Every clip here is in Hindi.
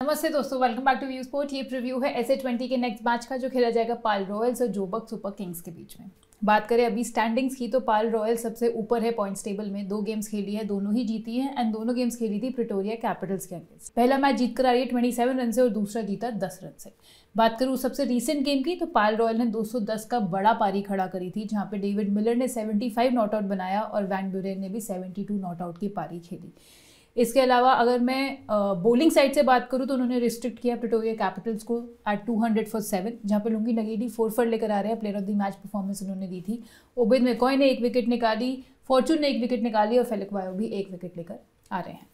नमस्ते दोस्तों, welcome back to View Sport. ये प्रीव्यू है SA20 के नेक्स्ट मैच का जो खेला जाएगा पाल रॉयल्स और जोबर्ग सुपर किंग्स के बीच में। बात करें अभी स्टैंडिंग्स की तो पाल रॉयल्स सबसे ऊपर है पॉइंट्स टेबल में। 2 गेम्स खेली है, दोनों ही जीती है एंड दोनों गेम्स खेली थी प्रिटोरिया कैपिटल्स के अगेंस्ट। पहला मैच जीत कर आ रही है 27 रन से और दूसरा जीता 10 रन से। बात करूँ सबसे रीसेंट गेम की तो पाल रॉयल ने 210 का बड़ा पारी खड़ा करी थी, जहां पे डेविड मिलर ने 75 नॉट आउट बनाया और वैन ब्यूरेन ने भी 72 नॉट आउट की पारी खेली। इसके अलावा अगर मैं बॉलिंग साइड से बात करूं तो उन्होंने रिस्ट्रिक्ट किया प्रिटोरिया कैपिटल्स को एट 200 फॉर 7, जहां पे लुंगी नगीडी 4 फॉर लेकर आ रहे हैं। Player of the match performance उन्होंने दी थी। ओबेद मैकॉय ने 1 विकेट निकाली, फॉर्चून ने 1 विकेट निकाली और फेलिक वायो भी 1 विकेट लेकर आ रहे हैं।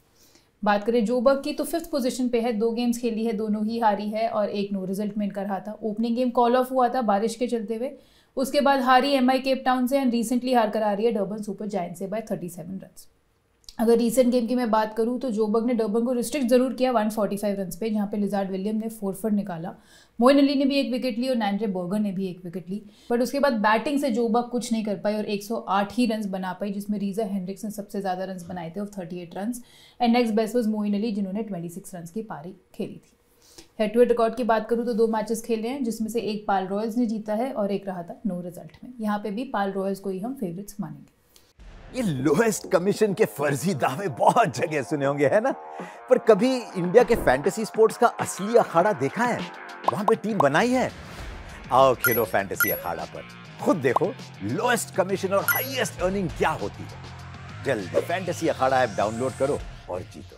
बात करें जोबर्ग की तो 5th पोजीशन पे है। 2 गेम्स खेली है, दोनों ही हारी है और एक नो रिजल्ट में इनका रहा था। ओपनिंग गेम कॉल ऑफ हुआ था बारिश के चलते हुए, उसके बाद हारी MI केप टाउन से एंड रिसेंटली हार कर आ रही है डर्बन सुपर जायंट से बाय 37 रन। अगर रीसेंट गेम की मैं बात करूं तो जोबर्ग ने डर्बन को रिस्ट्रिक्ट जरूर किया 145 रन पे, जहां पे लिजार्ड विलियम ने 4 फॉर निकाला। मोइन अली ने भी 1 विकेट ली और नैंड्रे बर्गर ने भी 1 विकेट ली। बट उसके बाद बैटिंग से जोबर्ग कुछ नहीं कर पाई और 108 ही रन बना पाई, जिसमें रीजा हेंड्रिक्स ने सबसे ज्यादा रन बनाए थे और 38 run and next best was Moeen Ali जिन्होंने 26 रन की पारी खेली थी। हेड टू हेड रिकॉर्ड की बात करूं तो 2 मैचेस खेले हैं, जिसमें से एक पाल रॉयल्स ने जीता है और एक रहा था नो रिजल्ट में। यहाँ पे भी पाल रॉयल्स को ही हम फेवरेट्स मानेंगे। ये लोएस्ट कमीशन के फर्जी दावे बहुत जगह सुने होंगे, है ना? पर कभी इंडिया के फैंटेसी स्पोर्ट्स का असली अखाड़ा देखा है? वहां पे टीम बनाई है? आओ खेलो फैंटेसी अखाड़ा पर, खुद देखो लोएस्ट कमीशन और हाईएस्ट अर्निंग क्या होती है। जल्दी फैंटेसी अखाड़ा ऐप डाउनलोड करो और जीतो।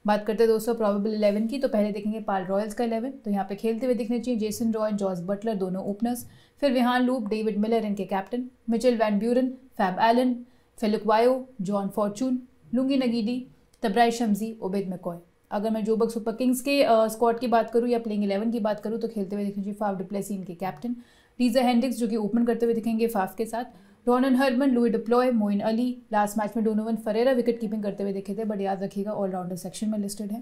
बात करते हैं दोस्तों प्रोबेबल 11 की, तो पहले देखेंगे पाल रॉयल्स का 11। तो यहाँ पे खेलते हुए दिखने चाहिए जेसन रॉय, जॉस बटलर दोनों ओपनर्स, फिर विहान लूप, डेविड मिलर इनके captain, Mitchell van Buuren, Fab Allen, Phehlukwayo, John Fortuin, Lungi Ngidi, Tabraiz Shamsi, Obed McCoy. अगर मैं जोबर्ग सुपर किंग्स के स्क्वाड की बात करूँ या प्लेइंग 11 की बात करूँ तो खेलते हुए दिखने चाहिए फाफ डुप्लेसी इनके कैप्टन, रीजा हेंड्रिक्स जो कि ओपन करते हुए दिखेंगे फाफ के साथ, डॉनन हरमन, Leus du Plooy, Moeen Ali. Last match में डोनोवन फरेरा विकेट कीपिंग करते हुए दिखे थे, बट याद रखिएगा ऑलराउंडर सेक्शन में लिस्टेड है।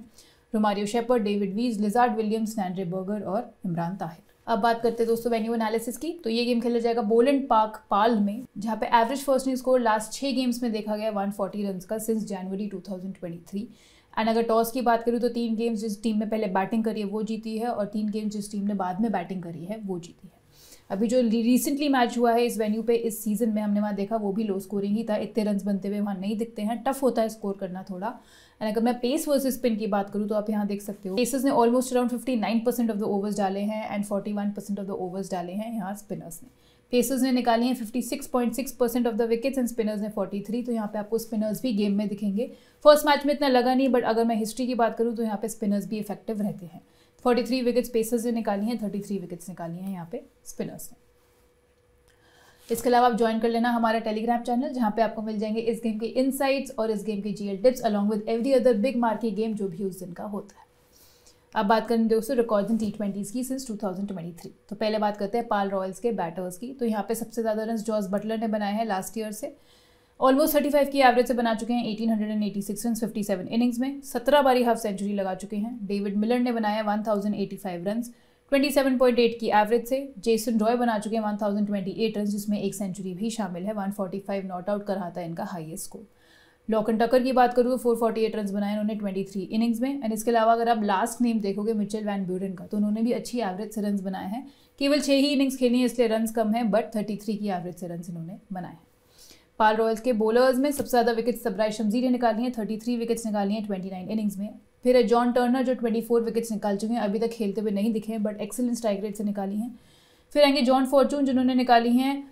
Romario Shepherd, David Wiese, Lizaad Williams, Nandre Burger और इमरान ताहिर। अब बात करते हैं दोस्तों वेन्यू एनालिसिस की, तो ये गेम खेला जाएगा बोलैंड पार्क पाल में, जहाँ पे average first inning score last 6 games में देखा गया 140 रन का सिंस जनवरी 2023। एंड अगर टॉस की बात करूँ तो 3 गेम्स जिस टीम ने पहले बैटिंग करी है वो जीती है और 3 गेम्स जिस टीम ने बाद में बैटिंग करी है वो जीती है। अभी जो रिसेंटली मैच हुआ है इस वेन्यू पे इस सीजन में हमने वहाँ देखा वो भी लो स्कोरिंग ही था, इतने रन बनते हुए वहाँ नहीं दिखते हैं, टफ होता है स्कोर करना थोड़ा। एंड अगर मैं पेस वर्सेस स्पिन की बात करूँ तो आप यहाँ देख सकते हो पेसर्स ने almost around 59% of the overs डाले हैं एंड 41% ऑफ द ओवर्स डाले हैं यहाँ स्पिनर्स ने। पेसर्स ने निकाली हैं 56.6% of the wickets and spinners ने 43, तो यहाँ पे आपको स्पिनर्स भी गेम में दिखेंगे। फर्स्ट मैच में इतना लगा नहीं, बट अगर मैं हिस्ट्री की बात करूँ तो यहाँ पे स्पिनर्स भी इफेक्टिव रहते हैं। 43 विकेट्स पेसर्स ने निकाली हैं, 33 विकेट्स निकाली हैं यहाँ पे स्पिनर्स ने। इसके अलावा आप ज्वाइन कर लेना हमारा टेलीग्राम चैनल, जहां पे आपको मिल जाएंगे इस गेम के इनसाइट्स और इस गेम के GL tips along with every other big marquee game जो भी उस दिन का होता है। अब बात करें दोस्तों रिकॉर्ड्स इन T20s की सिंस 2023। तो पहले बात करते हैं पाल रॉयल्स के बैटर्स की। तो यहाँ पे सबसे ज़्यादा रन जॉस बटलर ने बनाए हैं लास्ट ईयर से, ऑलमोस्ट 35 की एवरेज से बना चुके हैं 1886 रन 57 इनिंग्स में, 17 बारी हाफ सेंचुरी लगा चुके हैं। डेविड मिलर ने बनाया 1085 रन 27.8 की एवरेज से। जेसन रॉय बना चुके हैं 1028 रन, जिसमें एक सेंचुरी भी शामिल है। 145 नॉट आउट का रहा था इनका हाईएस्ट स्कोर। लॉकन टकर की बात करूँ तो 448 रन बनाए उन्होंने 23 इनिंग्स में। एंड इसके अलावा अगर आप लास्ट नेम देखोगे मिचेल वैन ब्यूरन का, तो उन्होंने भी अच्छी एवरेज से रन बनाए हैं। केवल 6 ही इनिंग्स खेली हैं इसलिए रन कम है, बट 33 की एवरेज से रन इन्होंने बनाए हैं। पाल रॉयल्स के बॉलर्स में सबसे ज़्यादा विकेट्स तबराई शम्सी ने निकाली हैं, 33 विकेट्स निकाली हैं 29 इनिंग्स में। फिर जॉन टर्नर जो 24 विकेट्स निकाल चुके हैं, अभी तक खेलते हुए नहीं दिखे हैं बट एक्सीलेंट स्ट्राइक रेट से निकाली हैं। फिर आएंगे जॉन फॉर्चून जिन्होंने निकाली हैं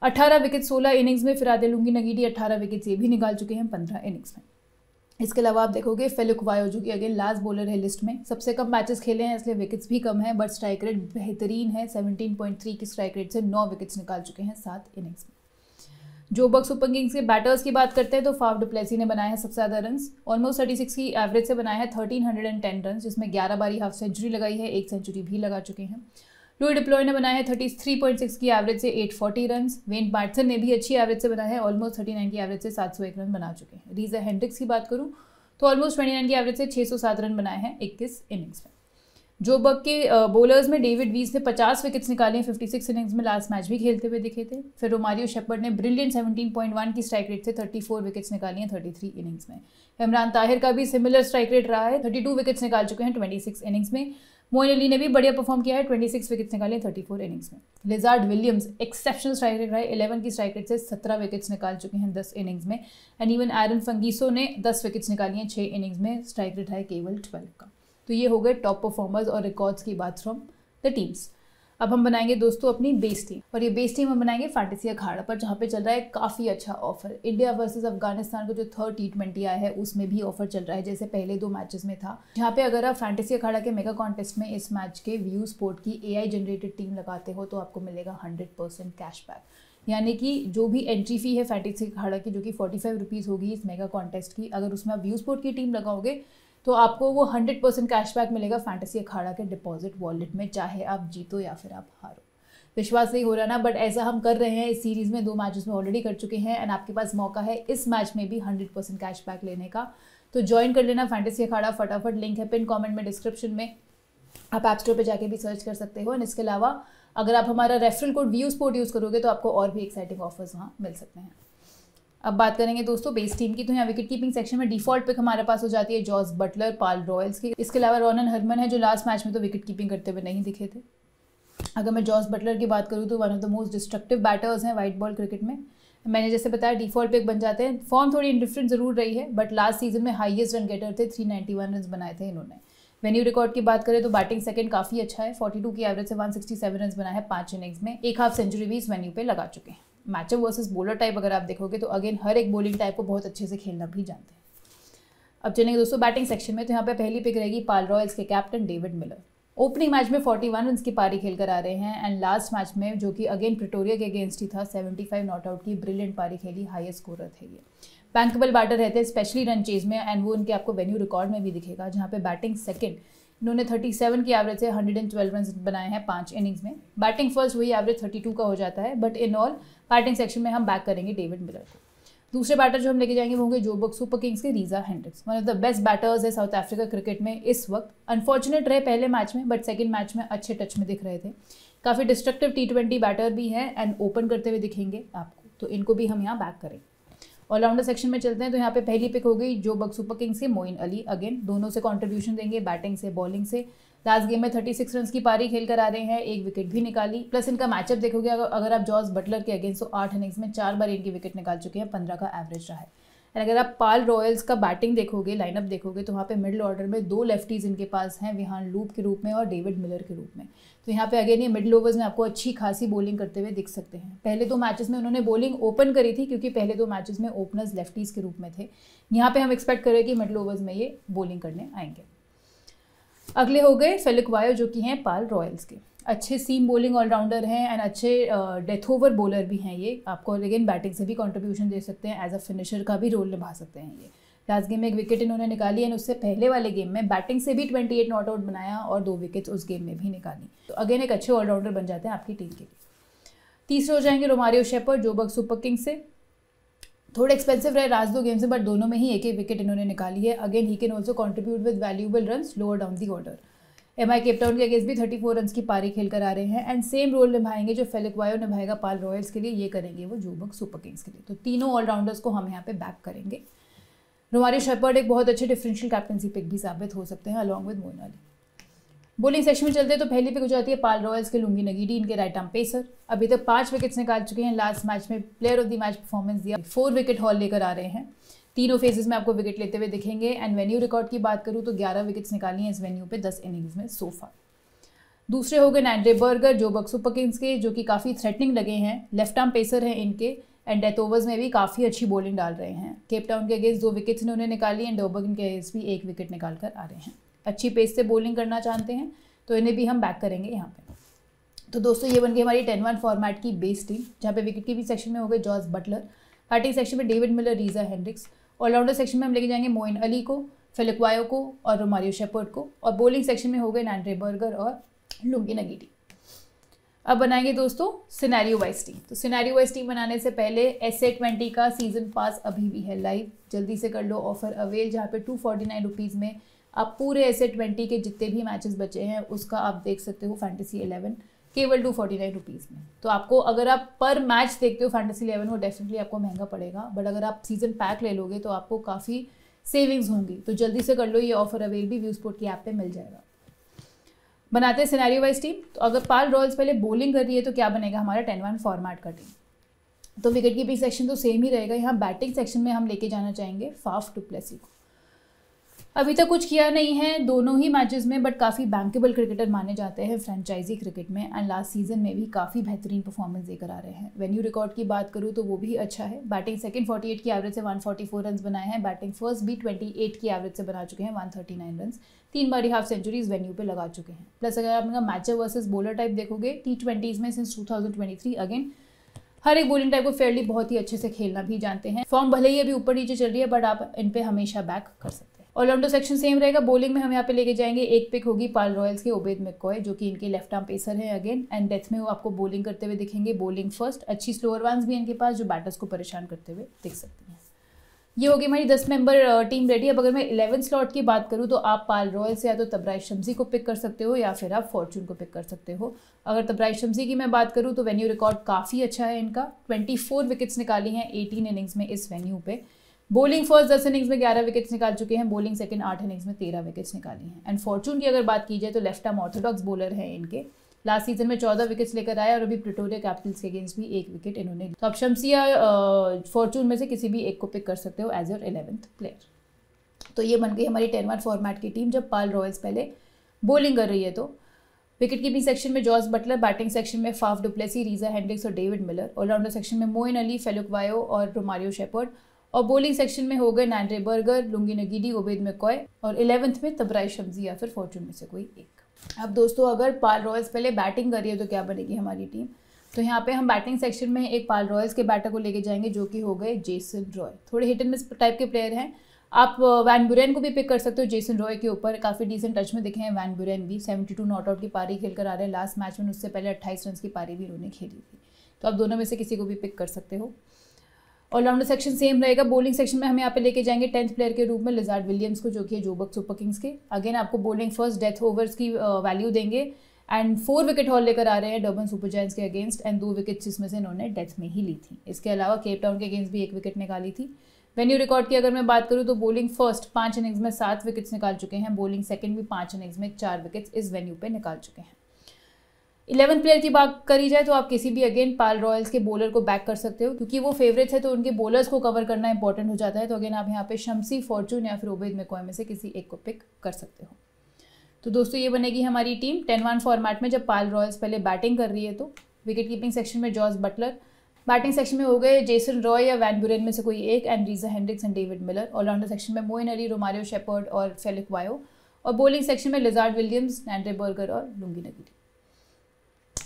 18 विकेट 16 इनिंग्स में। फिर आते लुंगी नगीडी 18 विकेट्स ये भी निकाल चुके हैं 15 इनिंग्स में। इसके अलावा आप देखोगे फेलिक वायो जो कि अगेन लास्ट बॉलर है लिस्ट में, सबसे कम मैचेस खेले हैं इसलिए विकेट्स भी कम है, बट स्ट्राइक रेट बेहतरीन है। 17.3 की स्ट्राइक रेट से 9 विकेट्स निकाल चुके हैं 7 इनिंग्स में। जोबर्ग सुपर किंग्स के बैटर्स की बात करते हैं तो फाफ डुप्लेसी ने बनाया है सबसे ज़्यादा रन, ऑलमोस्ट 36 की एवरेज से बनाया है 1310 रन, जिसमें 11 बारी हाफ सेंचुरी लगाई है, एक सेंचुरी भी लगा चुके हैं। लुई डिप्लॉय ने बनाया है 33.6 की एवरेज से 840 रन। वेन बैट्सन ने भी अच्छी एवरेज से बनाया है, ऑलमोस्ट 39 की एवरेज से 701 रन बना चुके हैं। रीजा हेंड्रिक्स की बात करूँ तो ऑलमोस्ट 29 की एवरेज से 607 रन बनाए हैं 21 इनिंग्स में। जो बग के बॉलर्स में डेविड वीज ने 50 विकेट्स निकाले हैं 56 इनिंग्स में, लास्ट मैच भी खेलते हुए दिखे थे। फिर रोमारियो शेपर्ड ने ब्रिलियंट 17.1 की स्ट्राइक रेट से 34 विकेट्स निकाली हैं 33 इनिंग्स में। इमरान ताहिर का भी सिमिलर स्ट्राइक रेट रहा है, 32 विकेट्स निकाल चुके हैं 26 इनिंग्स में। मोइन अली ने भी बढ़िया परफॉर्म किया है, 26 विकेट्स निकाले हैं 34 इनिंग्स में। Lizaad Williams exceptional strike rate रहा है, 11 की स्ट्राइक रेट से 17 विकेट्स निकाल चुके हैं 10 इनिंग्स में। एंड इवन एरन फंगीसो ने 10 विकेट्स निकाली हैं 6 इनिंग्स में, स्ट्राइक रेट है केवल 12 का। तो ये हो गए टॉप परफॉर्मर्स और रिकॉर्ड्स की बात फ्रॉम द टीम्स। अब हम बनाएंगे दोस्तों अपनी बेस टीम, और ये बेस टीम हम बनाएंगे फैंटेसी अखाड़ा पर, जहाँ पे चल रहा है काफ़ी अच्छा ऑफर। इंडिया वर्सेस अफगानिस्तान को जो थर्ड T20 आया है उसमें भी ऑफर चल रहा है, जैसे पहले 2 मैचेस में था। जहाँ पे अगर आप फैंटेसी अखाड़ा के मेगा कॉन्टेस्ट में इस मैच के व्यू स्पोर्ट की AI जनरेटेड टीम लगाते हो तो आपको मिलेगा 100% कैशबैक। यानी कि जो भी एंट्री फी है फैंटेसी अखाड़ा की, जो कि 45 रुपीज़ होगी इस मेगा कॉन्टेस्ट की, अगर उसमें आप व्यू स्पोर्ट की टीम लगाओगे तो आपको वो 100% कैशबैक मिलेगा फैंटेसी अखाड़ा के डिपॉजिट वॉलेट में, चाहे आप जीतो या फिर आप हारो। विश्वास नहीं हो रहा ना, बट ऐसा हम कर रहे हैं इस सीरीज़ में, 2 मैचेस में ऑलरेडी कर चुके हैं, एंड आपके पास मौका है इस मैच में भी 100% कैशबैक लेने का। तो ज्वाइन कर लेना फैंटेसी अखाड़ा फटाफट, लिंक है पिन कमेंट में, डिस्क्रिप्शन में। आप ऐप स्टोर पर जाके भी सर्च कर सकते हो। एंड इसके अलावा अगर आप हमारा referral code view sport use करोगे तो आपको और भी एक्साइटिंग ऑफर्स वहाँ मिल सकते हैं। अब बात करेंगे दोस्तों बेस टीम की, तो यहाँ विकेट कीपिंग सेक्शन में डिफॉल्ट पिक हमारे पास हो जाती है जॉस बटलर पाल रॉयल्स की। इसके अलावा रॉनन हरमन है, जो लास्ट मैच में तो विकेट कीपिंग करते हुए नहीं दिखे थे। अगर मैं जॉस बटलर की बात करूँ तो one of the most destructive batters हैं वाइट बॉल क्रिकेट में। मैंने जैसे बताया डिफॉल्ट पिक बन जाते हैं। फॉर्म थोड़ी इंडिफरेंट जरूर रही है, बट लास्ट सीजन में हाईएस्ट रन गेटर थे, 391 रन बनाए थे इन्होंने। वेन्यू रिकॉर्ड की बात करें तो बैटिंग सेकंड काफ़ी अच्छा है, 42 की एवरेज से 167 रन बनाए हैं 5 इनिंग्स में, 1 हाफ सेंचुरी भी इस वेन्यू पे लगा चुके हैं। मैचअप वर्सेस बॉलर टाइप अगर आप देखोगे तो अगेन हर एक बॉलिंग टाइप को बहुत अच्छे से खेलना भी जानते हैं। अब चलेंगे दोस्तों बैटिंग सेक्शन में, तो यहाँ पे पहली पिक रहेगी पाल रॉयल्स के captain David Miller. Opening match में 41 रन की पारी खेल कर आ रहे हैं, एंड लास्ट मैच में जो कि अगेन प्रिटोरिया के अगेंस्ट ही था 75 नॉट आउट की ब्रिलियंट पारी खेली, हाईएस्ट स्कोरर थे ये। बैंकेबल बैटर रहते हैं स्पेशली रन चेज में, एंड वो इनके आपको वेन्यू रिकॉर्ड में भी दिखेगा, जहाँ पे बैटिंग सेकंड इन्होंने 37 की एवरेज से 112 रन बनाए हैं 5 इनिंग्स में। बैटिंग फर्स्ट वही एवरेज 32 का हो जाता है, but in all batting section में हम बैक करेंगे डेविड मिलर को। दूसरे बैटर जो हम लेके जाएंगे वो होंगे जोबर्ग सुपर किंग्स के Reeza Hendricks. One of the best batters है साउथ अफ्रीका क्रिकेट में इस वक्त। अनफॉर्चुनेट रहे पहले मैच में, बट सेकंड मैच में अच्छे टच में दिख रहे थे। काफ़ी डिस्ट्रक्टिव T20 बैटर भी हैं, एंड ओपन करते हुए दिखेंगे आपको, तो इनको भी हम यहाँ बैक करेंगे। ऑलराउंडर सेक्शन में चलते हैं, तो यहाँ पे पहली पिक हो गई जोबर्ग सुपर किंग्स के मोइन अली। अगेन दोनों से कंट्रीब्यूशन देंगे, बैटिंग से बॉलिंग से। लास्ट गेम में 36 रन की पारी खेल कर आ रहे हैं, 1 विकेट भी निकाली। प्लस इनका मैचअप देखोगे अगर आप जॉस बटलर के अगेंस्ट, तो 8 इनिंग्स में 4 बार इनकी विकेट निकाल चुके हैं, 15 का एवरेज रहा है। एंड अगर आप पाल रॉयल्स का बैटिंग देखोगे, लाइनअप देखोगे, तो वहाँ पे मिडिल ऑर्डर में 2 लेफ्टीज इनके पास हैं, विहान लूप के रूप में और डेविड मिलर के रूप में। तो यहाँ पे अगेन ये मिडिल ओवर्स में आपको अच्छी खासी बॉलिंग करते हुए दिख सकते हैं। पहले 2 मैचेस में उन्होंने बॉलिंग ओपन करी थी, क्योंकि पहले 2 मैचेस में ओपनर्स लेफ्टीज के रूप में थे। यहाँ पे हम एक्सपेक्ट करें कि मिडिल ओवर्स में ये बॉलिंग करने आएंगे। अगले हो गए फेलिक वायो, जो कि हैं पाल रॉयल्स के। अच्छे सीम बॉलिंग ऑलराउंडर हैं, एंड अच्छे डेथ ओवर बॉलर भी हैं ये। आपको अगेन बैटिंग से भी कंट्रीब्यूशन दे सकते हैं, एज अ फिनिशर का भी रोल निभा सकते हैं ये। लास्ट गेम में 1 विकेट इन्होंने निकाली, एंड उससे पहले वाले गेम में बैटिंग से भी 28 नॉट आउट बनाया और 2 विकेट्स उस गेम में भी निकाली। तो अगेन एक अच्छे ऑलराउंडर बन जाते हैं आपकी टीम के लिए। तीसरे हो जाएंगे Romario Shepherd Joburg Super Kings से। थोड़े एक्सपेंसिव रहे लास्ट 2 गेम से, बट दोनों में ही 1-1 विकेट इन्होंने निकाली है। Again he can also contribute with valuable runs lower down the order. MI Cape Town के अगेंस्ट भी 34 रन की पारी खेल कर आ रहे हैं, एंड सेम रोल निभाएंगे जो फेलिक वायो निभाएगा पाल रॉयल्स के लिए, ये करेंगे वो जोबर्ग सुपर किंग्स के लिए। तो तीनों ऑलराउंडर्स को हम यहाँ पे बैक करेंगे। रोमारियो शेपर्ड एक बहुत अच्छे डिफरेंशियल कैप्टनसी पिक भी साबित हो सकते हैं along with Moeen Ali. Bowling section में चलते हैं, तो पहली पिक हो जाती है पाल रॉयल्स के लुंगी नगीडी, इनके राइट आर्म पेसर। अभी तक 5 विकेट्स निकाल चुके हैं, लास्ट मैच में player of the match performance दिया, 4 विकेट हॉल लेकर आ रहे हैं। तीनों फेजेस में आपको विकेट लेते हुए दिखेंगे। एंड वेन्यू रिकॉर्ड की बात करूँ तो 11 विकेट्स निकाली हैं इस वेन्यू पे 10 इनिंग्स में सो फार। दूसरे हो गए Andre burger Joburg Super Kings के, जो कि काफ़ी थ्रेटनिंग लगे हैं। लेफ्ट आर्म पेसर हैं इनके, एंड डेथ ओवर्स में भी काफ़ी अच्छी बॉलिंग डाल रहे हैं। केप टाउन के अगेंस्ट 2 विकेट्स इन्होंने निकाली, एंड जोबर्ग के अगेंस्ट भी 1 विकेट निकाल कर आ रहे हैं। अच्छी पेस से बॉलिंग करना चाहते हैं, तो इन्हें भी हम बैक करेंगे यहाँ पे। तो दोस्तों ये बन गई हमारी 10-1 फॉर्मेट की बेस टीम, जहाँ पे विकेट कीपिंग सेक्शन में हो गए जॉस बटलर, बैटिंग सेक्शन में David Miller, Reeza Hendricks, allrounder section में हम लेके जाएंगे मोइन अली को, फेलिक वायो को और रोमारियो शेपर्ड को, और बॉलिंग सेक्शन में हो गए एंड्रे बर्गर और लुंगी नगीडी। अब बनाएंगे दोस्तों सिनेरियो वाइज टीम। तो सिनेरियो वाइज टीम बनाने से पहले SA20 का सीजन पास अभी भी है लाइव, जल्दी से कर लो ऑफर अवेल, जहाँ पे 249 रुपीज़ में आप पूरे SA20 के जितने भी मैचेस बचे हैं उसका आप देख सकते हो फैंटेसी 11 केवल 249 रुपीज़ में। तो आपको अगर आप पर मैच देखते हो फैंटेसी 11 वो डेफिनेटली आपको महंगा पड़ेगा, बट अगर आप सीजन पैक ले लोगे तो आपको काफ़ी सेविंग्स होंगी। तो जल्दी से कर लो, ये ऑफर अवेल भी व्यू स्पोर्ट की ऐप पे मिल जाएगा। बनाते हैं सिनेरियो वाइज टीम। तो अगर पाल रॉयल्स पहले बॉलिंग कर रही है तो क्या बनेगा हमारा 10-1 फॉर्मेट का टीम। तो विकेट कीपिंग सेक्शन तो सेम ही रहेगा। यहाँ बैटिंग सेक्शन में हम लेके जाना चाहेंगे फाफ डु प्लेसी को। अभी तक कुछ किया नहीं है दोनों ही मैचेस में, बट काफ़ी बैंकेबल क्रिकेटर माने जाते हैं फ्रेंचाइजी क्रिकेट में, एंड लास्ट सीजन में भी काफ़ी बेहतरीन परफॉर्मेंस देकर आ रहे हैं। वेन्यू रिकॉर्ड की बात करूँ तो वो भी अच्छा है। बैटिंग सेकंड 48 की एवरेज से 144 रन बनाए हैं। बैटिंग फर्स्ट भी 28 की एवरेज से बना चुके हैं 139 रन। 3 बारी हाफ सेंचुरीज वेन्यू पे लगा चुके हैं। प्लस अगर आप इनका मैचर वर्सेस बॉलर टाइप देखोगे T20s में सिंस 2023 अगेन हर एक बॉलिंग टाइप को फेयरली बहुत ही अच्छे से खेलना भी जानते हैं। फॉर्म भले ही अभी ऊपर नीचे चल रही है, बट आप इन पे हमेशा बैक कर सकते हैं। ऑलराउंडर सेक्शन सेम रहेगा। बॉलिंग में हम यहाँ पे लेके जाएंगे, एक पिक होगी पाल रॉयल्स के ओबेद मैककॉय, जो कि इनके लेफ्ट आर्म पेसर हैं अगेन, एंड डेथ में वो आपको बॉलिंग करते हुए दिखेंगे। बॉलिंग फर्स्ट, अच्छी स्लोअर वंस भी इनके पास जो बैटर्स को परेशान करते हुए दिख सकती हैं। ये होगी हमारी 10 मेंबर टीम रेडी। अब अगर मैं 11 स्लॉट की बात करूँ तो आप पाल रॉयल से या तो तबराइश शम्सी को पिक कर सकते हो या फिर आप फॉर्चून को पिक कर सकते हो। अगर तबराइश शम्सी की मैं बात करूँ तो वेन्यू रिकॉर्ड काफ़ी अच्छा है इनका। 24 विकेट्स निकाली हैं 18 इनिंग्स में इस वेन्यू पे। बॉलिंग फर्स्ट 10 इनिंग्स में 11 विकेट्स निकाल चुके हैं। बॉलिंग सेकंड 8 इनिंग्स में 13 विकेट्स निकाली हैं। एंड फॉर्चून की अगर बात की जाए तो लेफ्ट आर्म ऑर्थोडॉक्स बॉलर है इनके। लास्ट सीजन में 14 विकेट्स लेकर आए और अभी प्रिटोरिया कैपिटल्स के अगेंस्ट भी 1 विकेट इन्होंने। तो आप शम्सी या फॉर्चून में से किसी भी एक को पिक कर सकते हो एज योर 11th प्लेयर। तो ये बन गई हमारी 10-1 फॉर्मेट की टीम जब पाल रॉयल्स पहले बॉलिंग कर रही है। तो विकेट कीपिंग सेक्शन में जॉस बटलर, बैटिंग सेक्शन में Faf du Plessis, Reeza Hendricks और डेविड मिलर, ऑलराउंडर सेक्शन में मोइन अली, फेलुक वायो और रोमारियो शेपर्ड, और बॉलिंग सेक्शन में हो गए Nandre Burger, Lungi Ngidi, Obed McCoy, और 11th में तबराइश शम्सी या फिर फॉर्चून में से कोई एक। अब दोस्तों अगर पाल रॉयल्स पहले बैटिंग कर रही है तो क्या बनेगी हमारी टीम। तो यहाँ पे हम बैटिंग सेक्शन में एक पाल रॉयल्स के बैटर को लेके जाएंगे जो कि हो गए जेसन रॉय। थोड़े हिट एंड मिस टाइप के प्लेयर हैं। आप वैन बुरेन को भी पिक कर सकते हो जेसन रॉय के ऊपर। काफ़ी डिसेंट टच में दिखे हैं वैन बुरेन भी। 72 नॉट आउट की पारी खेल कर आ रहे हैं लास्ट मैच में। उससे पहले 28 रन की पारी भी उन्होंने खेली थी। तो आप दोनों में से किसी को भी पिक कर सकते हो। ऑलराउंडर सेक्शन सेम रहेगा। बॉलिंग सेक्शन में हम यहाँ पे लेके जाएंगे 10th प्लेयर के रूप में लिजार्ड विलियम्स को, जो कि है जोबर्ग सुपर किंग्स के। अगेन आपको बॉलिंग फर्स्ट डेथ ओवर्स की वैल्यू देंगे एंड 4 विकेट हॉल लेकर आ रहे हैं डर्बन सुपर जायंट्स के अगेंस्ट, एंड 2 विकेट्स जिसमें से इन्होंने डेथ में ही ली थी। इसके अलावा केप टाउन के अगेंस्ट भी 1 विकेट निकाली थी। वेन्यू रिकॉर्ड की अगर मैं बात करूँ तो बॉलिंग फर्स्ट 5 इनिंग्स में 7 विकेट्स निकाल चुके हैं। बॉलिंग सेकंड भी 5 इनिंग्स में 4 विकेट्स इस वेन्यू पे निकाल चुके हैं। 11th प्लेयर की बात करी जाए तो आप किसी भी अगेन पाल रॉयल्स के बॉलर को बैक कर सकते हो, क्योंकि वो फेवरेट्स है तो उनके बॉलर्स को कवर करना इंपॉर्टेंट हो जाता है। तो अगेन आप यहाँ पे शम्सी, फॉर्चून या फिर ओबेद मैककॉय में से किसी एक को पिक कर सकते हो। तो दोस्तों ये बनेगी हमारी टीम 10-1 फॉर्मेट में जब पाल रॉयल्स पहले बैटिंग कर रही है। तो विकेट कीपिंग सेक्शन में जॉस बटलर, बैटिंग सेक्शन में हो गए जेसन रॉय या वैन बुरेन में से कोई एक, and Reeza Hendricks and David Miller. Allrounder section में मोइन अली, रोमारियो शेपर्ड और फेलिक वायो, और बॉलिंग सेक्शन में लिजार्ड विलियम्स, नैंड्रे बर्गर और लुंगी नगीडी।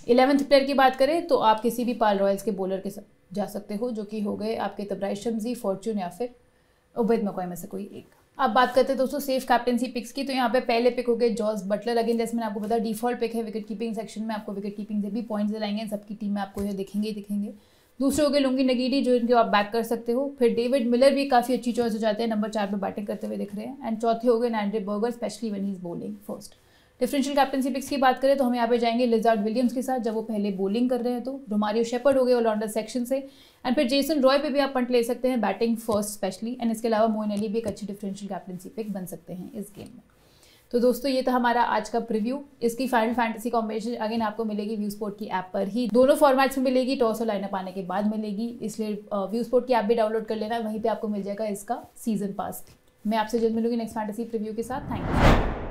11th प्लेयर की बात करें तो आप किसी भी पाल रॉयल्स के बॉलर के साथ जा सकते हो, जो कि हो गए आपके तबराइश शम्सी, फॉर्चून या फिर ओबेद मैककॉय में से कोई एक। अब बात करते हैं दोस्तों सेफ कैप्टेंसी पिक्स की। तो यहाँ पे पहले पिक हो गए जॉस बटलर। अगेन जैसे मैंने आपको बताया डिफॉल्ट पिक है विकेट कीपिंग सेक्शन में। आपको विकेट कीपिंग से भी पॉइंट्स दिलाएंगे, सबकी टीम में आपको ये दिखेंगे ही दिखेंगे। दूसरे हो गए लुंगी नगीडी, जो इनको आप बैक कर सकते हो। फिर डेविड मिलर भी काफ़ी अच्छी चॉइस हो जाते हैं, नंबर 4 पे बैटिंग करते हुए दिख रहे हैं। एंड चौथे हो गए Nandre Burger, especially when he is bowling first. Differential captaincy picks की बात करें तो हम यहाँ पे जाएंगे लिजार्ड विलियम्स के साथ जब वो पहले बॉलिंग कर रहे हैं। तो रोमारियो शेपर्ड हो गए ऑलराउंडर सेक्शन से, एंड फिर जेसन रॉय पे भी आप पंट ले सकते हैं बैटिंग फर्स्ट स्पेशली। एंड इसके अलावा मोइन अली भी एक अच्छी डिफरेंशियल कैप्टेंसी पिक बन सकते हैं इस गेम में। तो दोस्तों ये था हमारा आज का प्रीव्यू। इसकी फाइनल फैंटेसी कॉम्बिनेशन अगेन आपको मिलेगी व्यू स्पोर्ट की ऐप पर ही। दोनों फॉर्मेट्स में मिलेगी, टॉस और लाइनअप आने के बाद मिलेगी, इसलिए व्यू स्पोर्ट की ऐप भी डाउनलोड कर लेना। वहीं पर आपको मिल जाएगा इसका सीजन पास। मैं आपसे जल्द मिलूंगी नेक्स्ट फैंटेसी प्रीव्यू के साथ। Thank you.